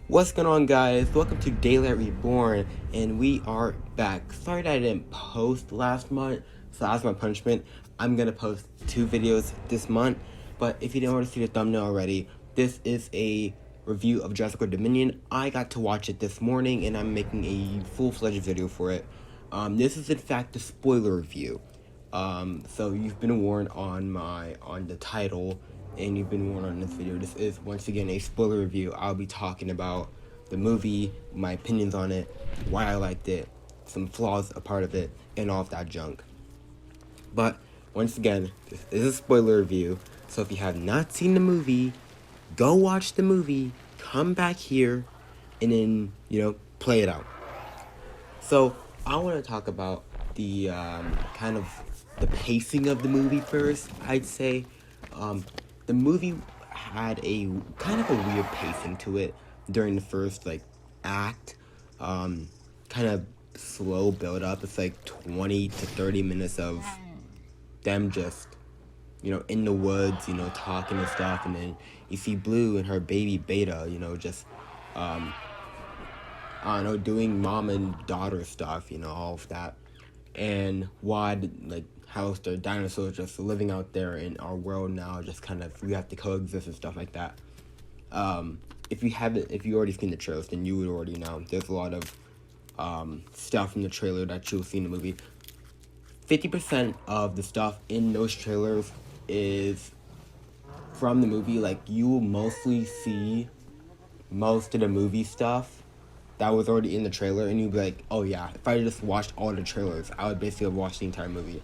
What's going on, guys? Welcome to Daylight Reborn, and we are back. Sorry that I didn't post last month, so as my punishment, I'm gonna post 2 videos this month. But if you didn't already see the thumbnail already, this is a review of Jurassic Dominion. I got to watch it this morning, and I'm making a full-fledged video for it. This is in fact a spoiler review. So you've been warned on the title, and you've been warned on this video. This is once again a spoiler review. I'll be talking about the movie, my opinions on it, why I liked it, some flaws a part of it, and all of that junk. But once again, this is a spoiler review, so if you have not seen the movie, go watch the movie, come back here, and then, play it out. So I want to talk about the kind of the pacing of the movie first. I'd say the movie had a kind of a weird pacing to it during the first act. Kind of slow build up. It's like 20 to 30 minutes of them just in the woods, talking and stuff, and then you see Blue and her baby Beta, just I don't know, doing mom and daughter stuff, all of that. And Wad, how the dinosaurs just living out there in our world now, just kind of, we have to coexist and stuff like that. If you already seen the trailers, then you would already know. There's a lot of stuff from the trailer that you'll see in the movie. 50% of the stuff in those trailers is from the movie. You will mostly see most of the movie stuff that was already in the trailer, and you'd be like, oh yeah, if I just watched all the trailers, I would basically have watched the entire movie.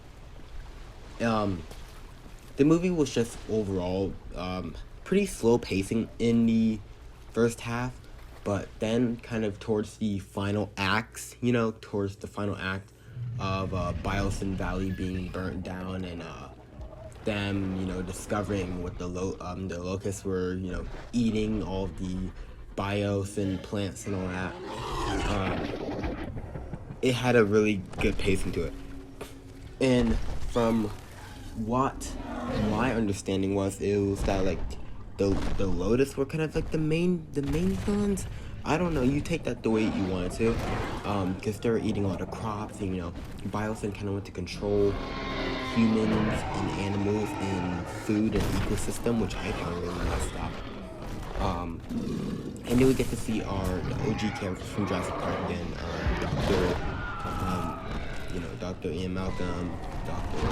The movie was just overall pretty slow pacing in the first half, but then kind of towards the final acts, towards the final act of Balsam Valley being burnt down, and them, discovering what the locusts were, eating all of the bios and plants and all that. It had a really good pacing to it. And from what my understanding was, it was that the lotus were kind of the main villains. I don't know, you take that the way you wanted to, because they were eating all the crops, and Biosyn kind of went to control humans and animals and food and ecosystem, which I found really messed up. And then we get to see the OG characters from Jurassic Park again, Dr. Ian Malcolm, Dr.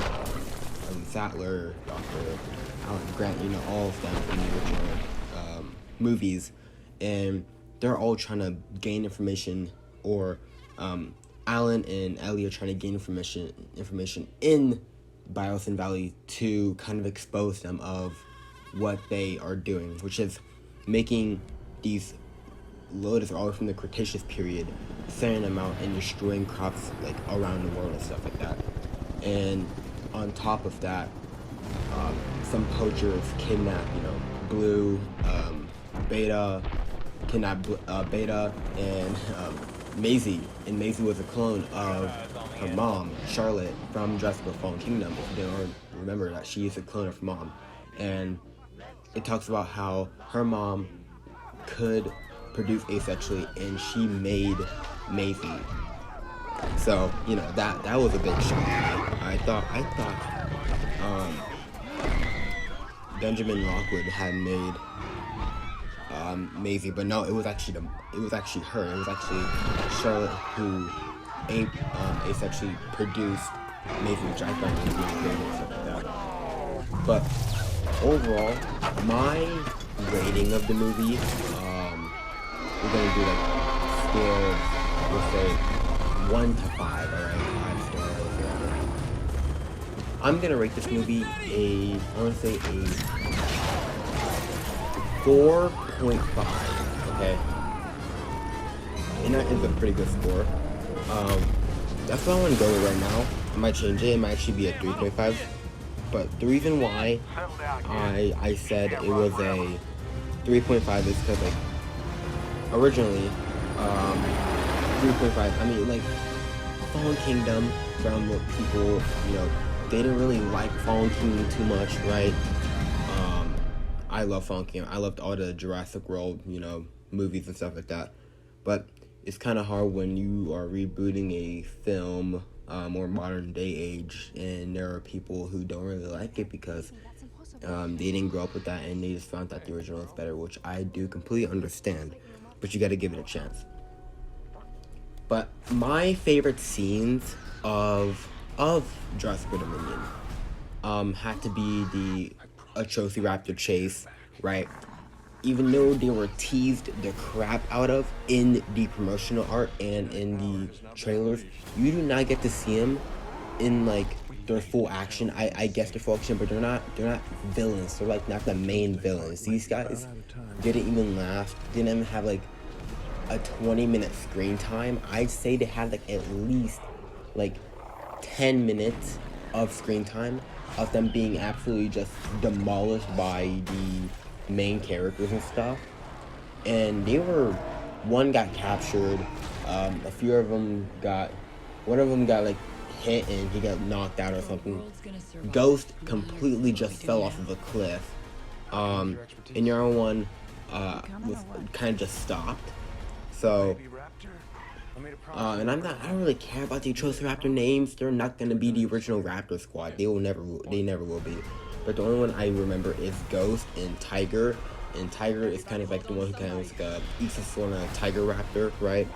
Sattler, Dr. Alan Grant, all of them from the original movies, and they're all trying to gain information, or Alan and Ellie are trying to gain information in Balsam Valley to kind of expose them of what they are doing, which is making these lotus all from the Cretaceous period, sending them out and destroying crops around the world and stuff like that. And on top of that, some poachers kidnap Blue, Beta, Beta, and Maisie. And Maisie was a clone of her mom, Charlotte, from Jurassic Fallen Kingdom. If you didn't remember that, she is a clone of her mom. And it talks about how her mom could produce asexually, and she made Maisie. So that was a big shock to me. I thought Benjamin Lockwood had made Maisie, but no, it was actually her. It was actually Charlotte who asexually produced Maisie, which I thought was really great and stuff like that. But overall, my rating of the movie, we're gonna do scale, we'll say 1 to 5, alright? 5 stars, whatever. I'm gonna rate this movie I wanna say a 4.5, okay? And that is a pretty good score. That's what I want to go with right now. I might change it. It might actually be a 3.5. But the reason why I said it was a 3.5 is because originally 3.5. I mean Fallen Kingdom, from what people they didn't really like Fallen Kingdom too much, right? I love Fallen Kingdom. I loved all the Jurassic World movies and stuff like that. But it's kind of hard when you are rebooting a film more modern day age, and there are people who don't really like it because they didn't grow up with that and they just found that the original is better, which I do completely understand, but you got to give it a chance. But my favorite scenes of Jurassic World Dominion had to be the Raptor chase, right? Even though they were teased the crap out of in the promotional art and in the trailers, you do not get to see them in like their full action. I guess their full action, but they're not villains. They're like not the main villains. These guys didn't even last. Didn't even have like a 20-minute screen time. I'd say they had like at least like 10 minutes of screen time of them being absolutely just demolished by the main characters and stuff. And one got captured, a few of them one of them got like hit and he got knocked out or something. Ghost completely just fell off of a cliff. And your other one was kind of just stopped. So, and I don't really care about the Raptor names. They're not gonna be the original Raptor squad. They never will be. But the only one I remember is Ghost and Tiger. And Tiger is kind of like the one who kind of like eats a sort of Tiger Raptor, right?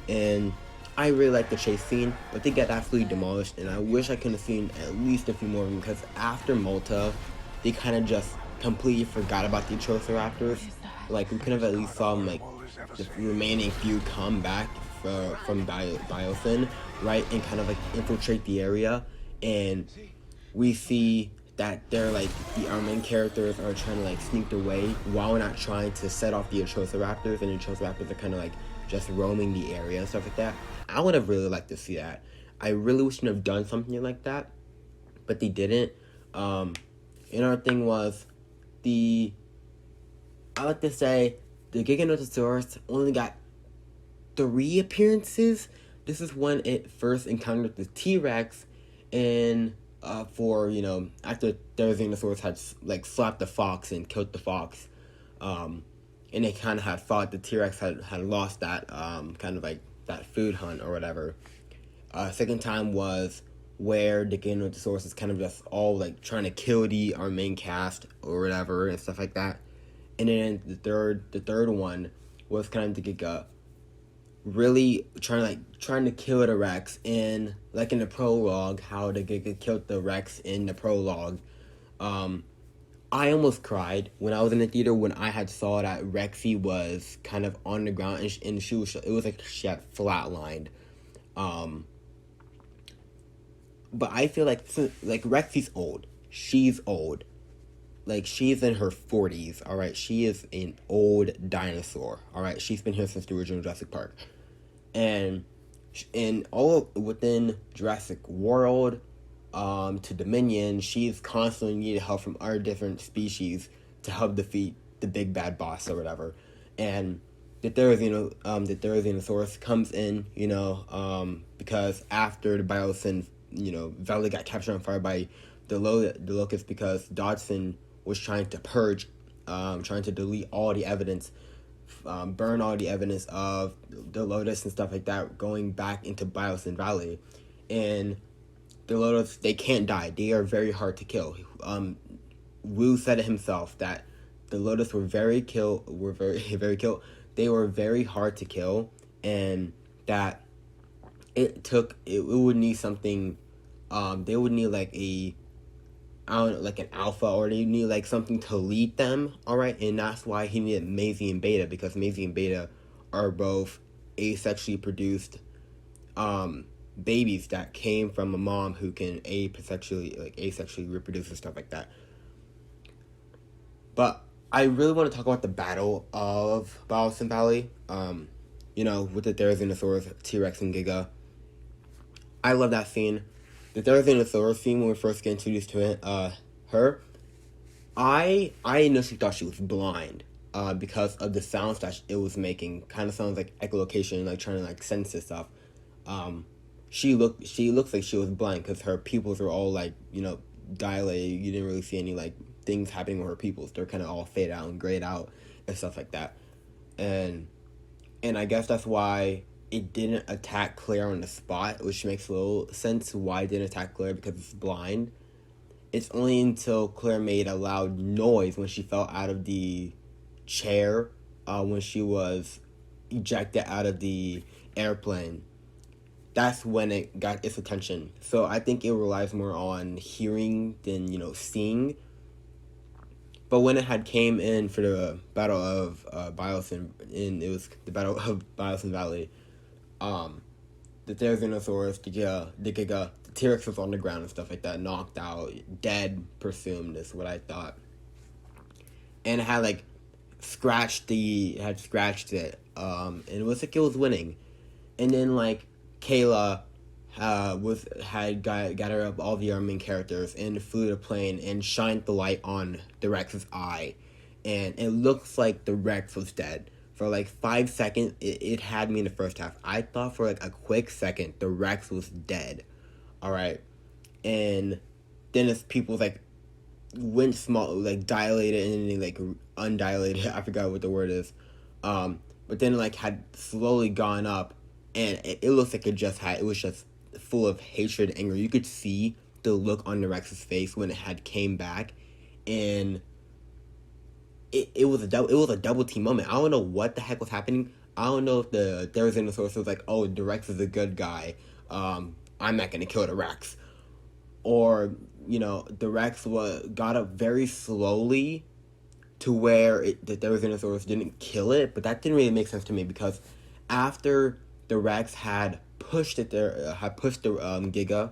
And I really like the chase scene, but they got absolutely demolished. And I wish I could have seen at least a few more of them, because after Malta, they kind of just completely forgot about the Raptors. Like, we could have at least saw them like the remaining few come back from Balsam, right, and kind of like infiltrate the area. And we see that they're like our main characters are trying to like sneak their way while not trying to set off the Raptors, and the Raptors are kind of like just roaming the area and stuff like that. I would have really liked to see that. I really wish they'd have done something like that, but they didn't. Another thing was I like to say the Giganotosaurus only got 3 appearances. This is when it first encountered the T-Rex, and after Therizinosaurus had like slapped the fox and killed the fox, and they kind of had thought the T-Rex had lost that kind of like that food hunt or whatever. Second time was where the Giganotosaurus is kind of just all like trying to kill our main cast or whatever and stuff like that. And then the third one was kind of the Giga really trying to kill the Rex, and like in the prologue, how the Giga killed the Rex in the prologue. I almost cried when I was in the theater when I had saw that Rexy was kind of on the ground and it was like she had flatlined. But I feel like Rexy's old. She's old. Like, she's in her 40s, alright? She is an old dinosaur, alright? She's been here since the original Jurassic Park. And all within Jurassic World to Dominion, she's constantly needed help from other different species to help defeat the big bad boss or whatever. And the Therizinosaurus comes in, because after the Balsam, Valley got captured on fire by the Locust, because Dodson was trying to purge, trying to delete all the evidence, burn all the evidence of the Lotus and stuff like that, going back into Balsam Valley. And the Lotus, they can't die. They are very hard to kill. Wu said it himself that the Lotus were very killed. They were very hard to kill, and that it would need something. They would need like an alpha, or they need like something to lead them, alright? And that's why he needed Maisie and Beta, because Maisie and Beta are both asexually produced babies that came from a mom who can asexually reproduce and stuff like that. But I really want to talk about the battle of Balsam Valley, with the Therizinosaurus, T-Rex, and Giga. I love that scene. The Therizinosaurus scene, when we first get introduced to her, I initially thought she was blind, because of the sounds that it was making. Kind of sounds like echolocation, like trying to like sense this stuff. She looks like she was blind because her pupils were all like, dilated. You didn't really see any like things happening with her pupils. They're kind of all fade out and grayed out and stuff like that. and I guess that's why it didn't attack Claire on the spot, which makes a little sense why it didn't attack Claire, because it's blind. It's only until Claire made a loud noise when she fell out of the chair, when she was ejected out of the airplane. That's when it got its attention. So I think it relies more on hearing than, seeing. But when it had came in for the Battle of Balsam, and it was the Battle of Balsam Valley, the Therizinosaurus, the T-Rex was on the ground and stuff like that, knocked out, dead, presumed, is what I thought. And it had, scratched it, and it was like it was winning. And then, Kayla had gathered up all the main characters and flew the plane and shined the light on the Rex's eye, and it looks like the Rex was dead. For 5 seconds, it had me in the first half. I thought for a quick second the Rex was dead. All right, and then as people went small, dilated, and then undilated. I forgot what the word is. But then had slowly gone up, and it looks like it was just full of hatred and anger. You could see the look on the Rex's face when it had came back, and it was a double team moment. I don't know what the heck was happening. I don't know if the Therizinosaurus was like, oh, the Rex is a good guy. I'm not gonna kill the Rex, or the Rex got up very slowly to where the Therizinosaurus didn't kill it. But that didn't really make sense to me, because after the Rex had pushed the Giga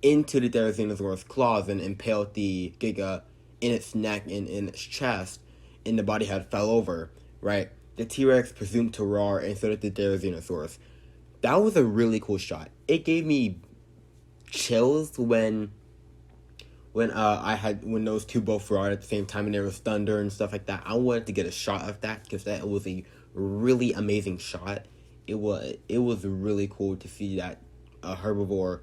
into the Therizinosaurus' claws and impaled the Giga in its neck and in its chest, and the body had fell over, right? The T-Rex presumed to roar, and so did the Therizinosaurus. That was a really cool shot. It gave me chills when those two both roared at the same time and there was thunder and stuff like that. I wanted to get a shot of that, because that was a really amazing shot. It was really cool to see that a herbivore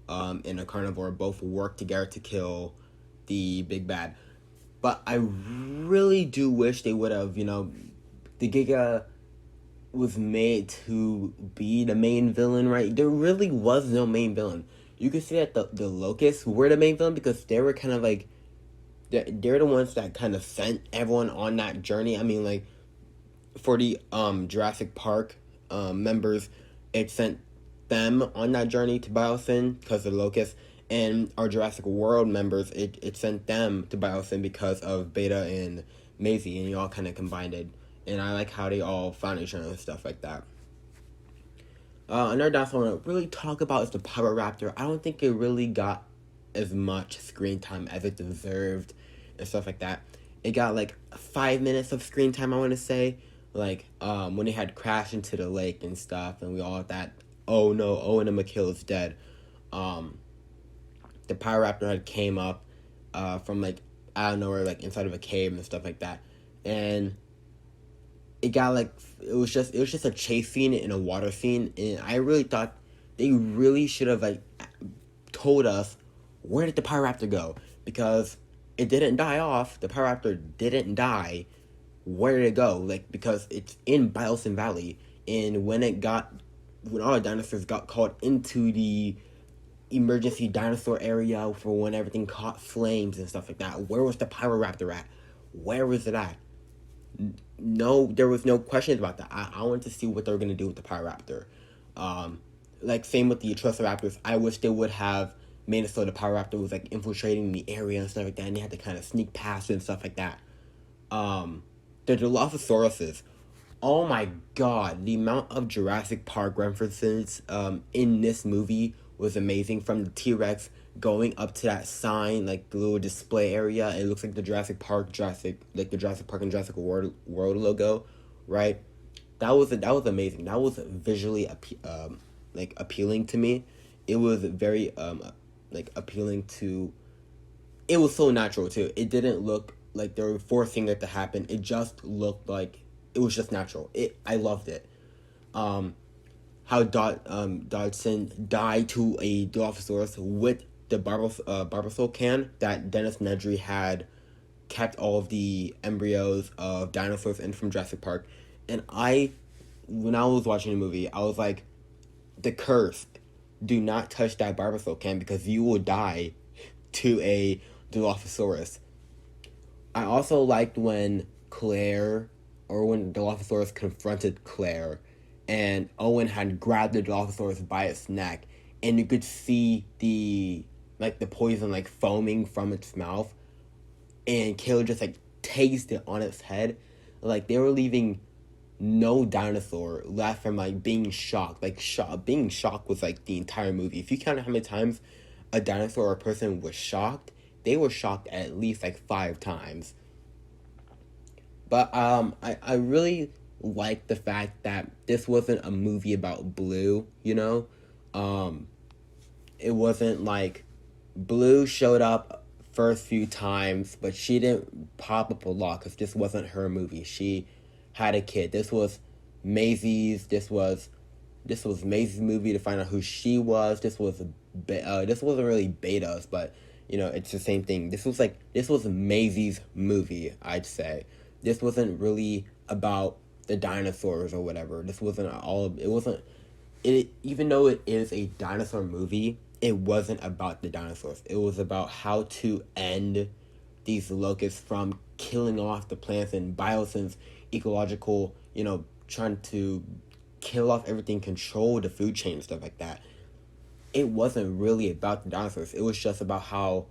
and a carnivore both work together to kill the big bad. But I really do wish they would have, the Giga was made to be the main villain, right? There really was no main villain. You could say that the locusts were the main villain, because they were kind of they're the ones that kind of sent everyone on that journey. I mean, for the Jurassic Park members, it sent them on that journey to Biosyn because of the locusts, and our Jurassic World members, it sent them to Biosyn because of Beta and Maisie, and you all kind of combined it. And I like how they all found each other and stuff like that. Another dinosaur I want to really talk about is the Pyroraptor. I don't think it really got as much screen time as it deserved and stuff like that. It got 5 minutes of screen time, I want to say. When it had crashed into the lake and stuff, and we all thought, oh no, Owen and McKill is dead. The Pyroraptor had came up from out of nowhere, inside of a cave and stuff like that. And it got it was just a chase scene and a water scene, and I really thought they really should have told us, where did the Pyroraptor go, because it didn't die off. The Pyroraptor didn't die. Where did it go? Because it's in Balsam Valley, and when all the dinosaurs got called into the emergency dinosaur area for when everything caught flames and stuff like that, where was the Pyroraptor at? Where was it at? No, there was no questions about that. I wanted to see what they were going to do with the Pyroraptor. Same with the Atrociraptors. I wish they would have made it so the Pyroraptor was infiltrating the area and stuff like that, and they had to kind of sneak past it and stuff like that. The Dilophosauruses. Oh my god, the amount of Jurassic Park references in this movie was amazing. From the T-Rex going up to that sign, the little display area, it looks like the Jurassic Park and Jurassic World logo, right? That was amazing. That was visually appealing to me. It was very appealing to. It was so natural too. It didn't look like they were forcing it to happen. It just looked like it was just natural. I loved it. How Dodson died to a Dilophosaurus with the Barbasol can that Dennis Nedry had kept all of the embryos of dinosaurs in from Jurassic Park, And when I was watching the movie, I was like, the curse, do not touch that barbasol can because you will die to a Dilophosaurus. I also liked when Dilophosaurus confronted Claire, and Owen had grabbed the Dilophosaurus by its neck, and you could see the poison like foaming from its mouth, and Caleb just like tased it on its head. Like they were leaving no dinosaur left from like being shocked. Being shocked was like the entire movie. If you count how many times a dinosaur or a person was shocked, they were shocked at least like 5 times. But I really like the fact that this wasn't a movie about Blue, you know? It wasn't like Blue showed up first few times, but she didn't pop up a lot because this wasn't her movie. She had a kid. This was Maisie's. This was Maisie's movie to find out who she was. This wasn't really Beta's, but you know it's the same thing. This was Maisie's movie, I'd say. This wasn't really about the dinosaurs or whatever. This wasn't all. It wasn't. Even though it is a dinosaur movie, it wasn't about the dinosaurs. It was about how to end these locusts from killing off the plants and Biosyn's ecological, trying to kill off everything, control the food chain and stuff like that. It wasn't really about the dinosaurs. It was just about how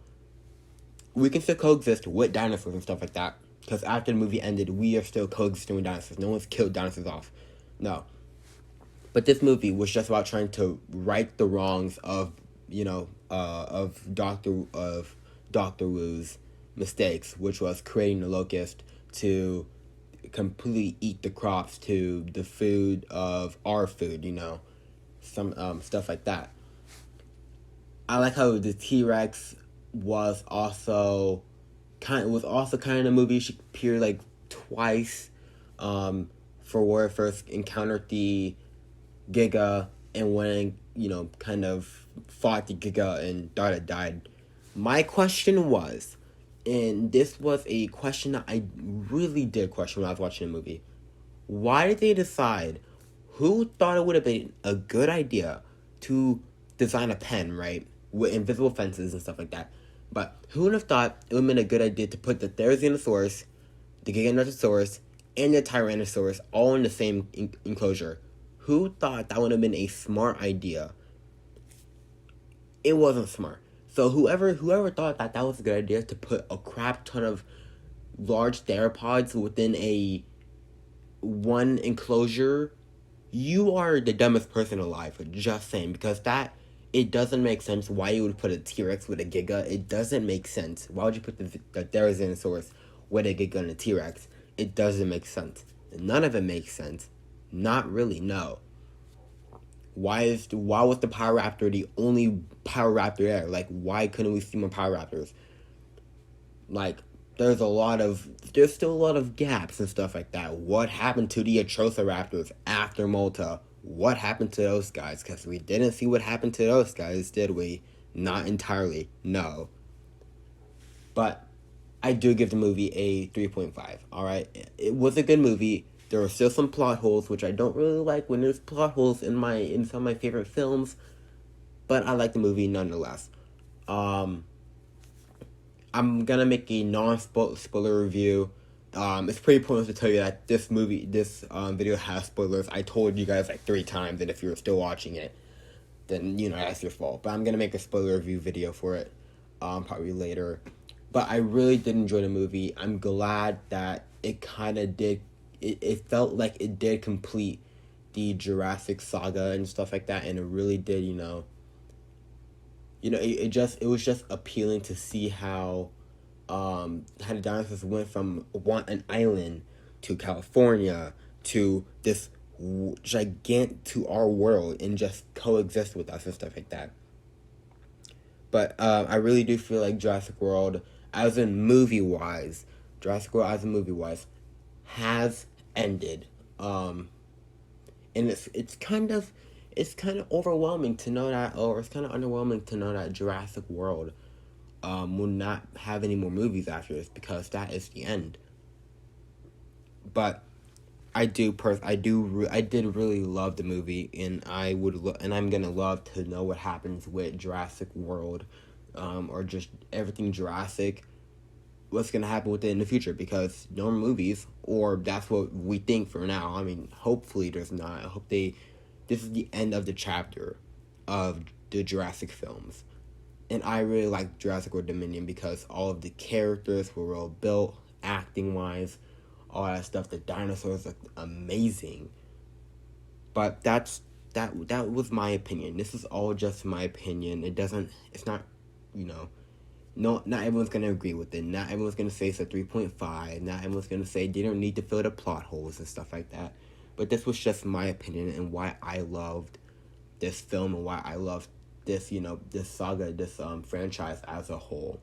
we can still coexist with dinosaurs and stuff like that. Because after the movie ended, we are still coexisting with dinosaurs. No one's killed dinosaurs off. No. But this movie was just about trying to right the wrongs of Doctor Wu's mistakes, which was creating the locust to completely eat the crops to the food of our food, some stuff like that. I like how the T-Rex was also kind of a movie. She appeared like twice, for where it first encountered the Giga, and when kind of fought the Giga and Dada died. My question was, and this was a question that I really did question when I was watching the movie, why did they decide, who thought it would have been a good idea to design a pen, right, with invisible fences and stuff like that, but who would have thought it would have been a good idea to put the Therizinosaurus, the Giganotosaurus, and the Tyrannosaurus all in the same enclosure? Who thought that would have been a smart idea? It wasn't smart. So whoever thought that was a good idea to put a crap ton of large theropods within a one enclosure, you are the dumbest person alive. Just saying, because it doesn't make sense why you would put a T-Rex with a Giga. It doesn't make sense. Why would you put the Therizinosaurus with a Giga and a T-Rex? It doesn't make sense. None of it makes sense. Not really, no. Why was the Pyroraptor the only Pyroraptor there? Like, why couldn't we see more Pyroraptors? Like, there's still a lot of gaps and stuff like that. What happened to the Atrociraptors after Malta? What happened to those guys? Because we didn't see what happened to those guys, did we? Not entirely, no. But I do give the movie a 3.5, alright? It was a good movie. There are still some plot holes, which I don't really like when there's plot holes in some of my favorite films, but I like the movie nonetheless. I'm gonna make a non-spoiler review. It's pretty pointless to tell you that this video has spoilers. I told you guys like 3 times, and if you're still watching it, then, that's your fault. But I'm gonna make a spoiler review video for it, probably later. But I really did enjoy the movie. I'm glad that it kind of did. It felt like it did complete the Jurassic saga and stuff like that, and it really did, it was just appealing to see how the dinosaurs went from an island to California to this to our world and just coexist with us and stuff like that. But I really do feel like Jurassic World as a movie wise has ended, and it's kind of overwhelming to know that, or it's kind of underwhelming to know that Jurassic World will not have any more movies after this, because that is the end. But I did really love the movie, and I'm gonna love to know what happens with Jurassic World, or just everything Jurassic. What's gonna happen with it in the future? Because no more movies, or that's what we think for now. I mean, hopefully there's not. I hope this is the end of the chapter of the Jurassic films. And I really like Jurassic World Dominion because all of the characters were well built, acting wise, all that stuff. The dinosaurs look amazing. But that was my opinion. This is all just my opinion. It's not, you know, no, not everyone's gonna agree with it. Not everyone's gonna say it's a 3.5. Not everyone's gonna say they don't need to fill the plot holes and stuff like that. But this was just my opinion and why I loved this film and why I loved this, this saga, this franchise as a whole.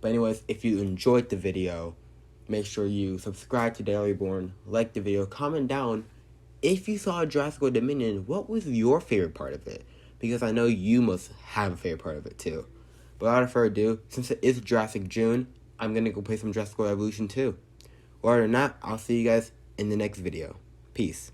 But anyways, if you enjoyed the video, make sure you subscribe to Daily Reborn, like the video, comment down if you saw Jurassic World Dominion, what was your favorite part of it? Because I know you must have a favorite part of it too. But without further ado, since it is Jurassic June, I'm gonna go play some Jurassic World Evolution 2. Or other than that, I'll see you guys in the next video. Peace.